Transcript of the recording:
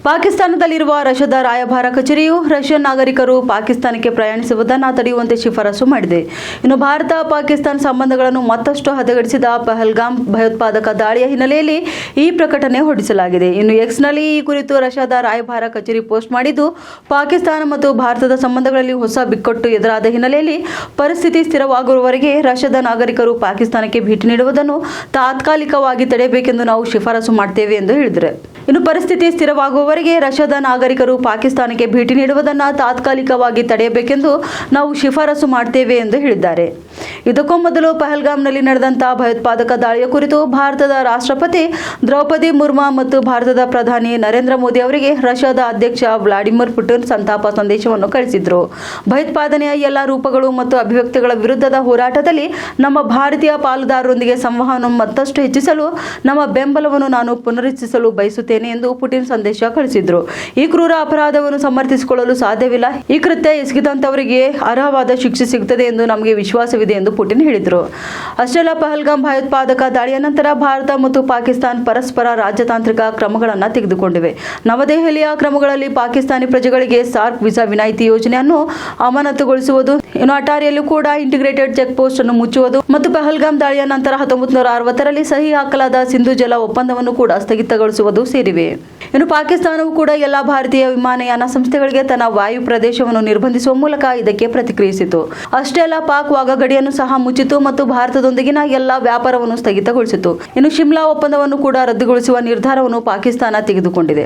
ಪಾಕಿಸ್ತಾನದಲ್ಲಿರುವ ರಷ್ಯಾದ ರಾಯಭಾರ ಕಚೇರಿಯು ರಷ್ಯನ್ ನಾಗರಿಕರು ಪಾಕಿಸ್ತಾನಕ್ಕೆ ಪ್ರಯಾಣಿಸುವುದನ್ನು ತಡೆಯುವಂತೆ ಶಿಫಾರಸು ಮಾಡಿದೆ. ಇನ್ನು ಭಾರತ ಪಾಕಿಸ್ತಾನ ಸಂಬಂಧಗಳನ್ನು ಮತ್ತಷ್ಟು ಹದಗೆಡಿಸಿದ ಪಹಲ್ಗಾಮ್ ಭಯೋತ್ಪಾದಕ ದಾಳಿಯ ಹಿನ್ನೆಲೆಯಲ್ಲಿ ಈ ಪ್ರಕಟಣೆ ಹೊರಡಿಸಲಾಗಿದೆ. ಇನ್ನು ಎಕ್ಸ್ನಲ್ಲಿ ಈ ಕುರಿತು ರಷ್ಯಾದ ರಾಯಭಾರ ಕಚೇರಿ ಪೋಸ್ಟ್ ಮಾಡಿದ್ದು, ಪಾಕಿಸ್ತಾನ ಮತ್ತು ಭಾರತದ ಸಂಬಂಧಗಳಲ್ಲಿ ಹೊಸ ಬಿಕ್ಕಟ್ಟು ಎದುರಾದ ಹಿನ್ನೆಲೆಯಲ್ಲಿ ಪರಿಸ್ಥಿತಿ ಸ್ಥಿರವಾಗುವವರೆಗೆ ರಷ್ಯಾದ ನಾಗರಿಕರು ಪಾಕಿಸ್ತಾನಕ್ಕೆ ಭೇಟಿ ನೀಡುವುದನ್ನು ತಾತ್ಕಾಲಿಕವಾಗಿ ತಡೆಯಬೇಕೆಂದು ನಾವು ಶಿಫಾರಸು ಮಾಡ್ತೇವೆ ಎಂದು ಹೇಳಿದ್ದಾರೆ. ಇನ್ನು ಪರಿಸ್ಥಿತಿ ಸ್ಥಿರವಾಗುವವರೆಗೆ ರಷ್ಯಾದ ನಾಗರಿಕರು ಪಾಕಿಸ್ತಾನಕ್ಕೆ ಭೇಟಿ ನೀಡುವುದನ್ನು ತಾತ್ಕಾಲಿಕವಾಗಿ ತಡೆಯಬೇಕೆಂದು ನಾವು ಶಿಫಾರಸು ಮಾಡ್ತೇವೆ ಎಂದು ಹೇಳಿದ್ದಾರೆ. ಇದಕ್ಕೂ ಮೊದಲು ಪಹಲ್ಗಾಮ್ನಲ್ಲಿ ನಡೆದಂತಹ ಭಯೋತ್ಪಾದಕ ದಾಳಿಯ ಕುರಿತು ಭಾರತದ ರಾಷ್ಟ್ರಪತಿ ದ್ರೌಪದಿ ಮುರ್ಮು ಮತ್ತು ಭಾರತದ ಪ್ರಧಾನಿ ನರೇಂದ್ರ ಮೋದಿ ಅವರಿಗೆ ರಷ್ಯಾದ ಅಧ್ಯಕ್ಷ ವ್ಲಾಡಿಮಿರ್ ಪುಟಿನ್ ಸಂತಾಪ ಸಂದೇಶವನ್ನು ಕಳಿಸಿದರು. ಭಯೋತ್ಪಾದನೆಯ ಎಲ್ಲ ರೂಪಗಳು ಮತ್ತು ಅಭಿವ್ಯಕ್ತಿಗಳ ವಿರುದ್ಧದ ಹೋರಾಟದಲ್ಲಿ ನಮ್ಮ ಭಾರತೀಯ ಪಾಲುದಾರರೊಂದಿಗೆ ಸಂವಹನವನ್ನು ಮತ್ತಷ್ಟು ಹೆಚ್ಚಿಸಲು ನಮ್ಮ ಬೆಂಬಲವನ್ನು ನಾನು ಪುನರುಚ್ಚರಿಸಲು ಬಯಸುತ್ತೇನೆ ಎಂದು ಪುಟಿನ್ ಸಂದೇಶ ಕಳಿಸಿದರು. ಈ ಕ್ರೂರ ಅಪರಾಧವನ್ನು ಸಮರ್ಥಿಸಿಕೊಳ್ಳಲು ಸಾಧ್ಯವಿಲ್ಲ. ಈ ಕೃತ್ಯ ಎಸಗಿದಂತವರಿಗೆ ಅರ್ಹವಾದ ಶಿಕ್ಷೆ ಸಿಗುತ್ತದೆ ಎಂದು ನಮಗೆ ವಿಶ್ವಾಸವಿದೆ ಎಂದು ಪುಟಿನ್ ಹೇಳಿದರು. ಅಷ್ಟೇ ಅಲ್ಲ, ಪಹಲ್ಗಾಮ್ ಭಯೋತ್ಪಾದಕ ದಾಳಿಯ ನಂತರ ಭಾರತ ಮತ್ತು ಪಾಕಿಸ್ತಾನ ಪರಸ್ಪರ ರಾಜತಾಂತ್ರಿಕ ಕ್ರಮಗಳನ್ನು ತೆಗೆದುಕೊಂಡಿವೆ. ನವದೆಹಲಿಯ ಕ್ರಮಗಳಲ್ಲಿ ಪಾಕಿಸ್ತಾನಿ ಪ್ರಜೆಗಳಿಗೆ ಸಾರ್ಕ್ ವೀಸಾ ವಿನಾಯಿತಿ ಯೋಜನೆಯನ್ನು ಅಮಾನತುಗೊಳಿಸುವುದು, ಇನ್ನು ಅಟಾರಿಯಲ್ಲೂ ಕೂಡ ಇಂಟಿಗ್ರೇಟೆಡ್ ಚೆಕ್ ಪೋಸ್ಟ್ ಅನ್ನು ಮುಚ್ಚುವುದು ಮತ್ತು ಪಹಲ್ಗಾಮ್ ದಾಳಿಯ ನಂತರ 1960ರಲ್ಲಿ ಸಹಿ ಹಾಕಲಾದ ಸಿಂಧು ಜಲ ಒಪ್ಪಂದವನ್ನು ಕೂಡ ಸ್ಥಗಿತಗೊಳಿಸುವುದು ಸೇರಿವೆ. ಇನ್ನು ಪಾಕಿಸ್ತಾನವು ಕೂಡ ಎಲ್ಲ ಭಾರತೀಯ ವಿಮಾನಯಾನ ಸಂಸ್ಥೆಗಳಿಗೆ ತನ್ನ ವಾಯು ಪ್ರದೇಶವನ್ನು ನಿರ್ಬಂಧಿಸುವ ಮೂಲಕ ಇದಕ್ಕೆ ಪ್ರತಿಕ್ರಿಯಿಸಿತು. ಅಷ್ಟೇ ಅಲ್ಲ, ಪಾಕ್ ವಾಘಾ ಗಡಿಯನ್ನು ಸಹ ಮುಚ್ಚಿತು ಮತ್ತು ಭಾರತದೊಂದಿಗಿನ ಎಲ್ಲ ವ್ಯಾಪಾರವನ್ನು ಸ್ಥಗಿತಗೊಳಿಸಿತು. ಇನ್ನು ಶಿಮ್ಲಾ ಒಪ್ಪಂದವನ್ನು ಕೂಡ ರದ್ದುಗೊಳಿಸುವ ನಿರ್ಧಾರವನ್ನು ಪಾಕಿಸ್ತಾನ ತೆಗೆದುಕೊಂಡಿದೆ.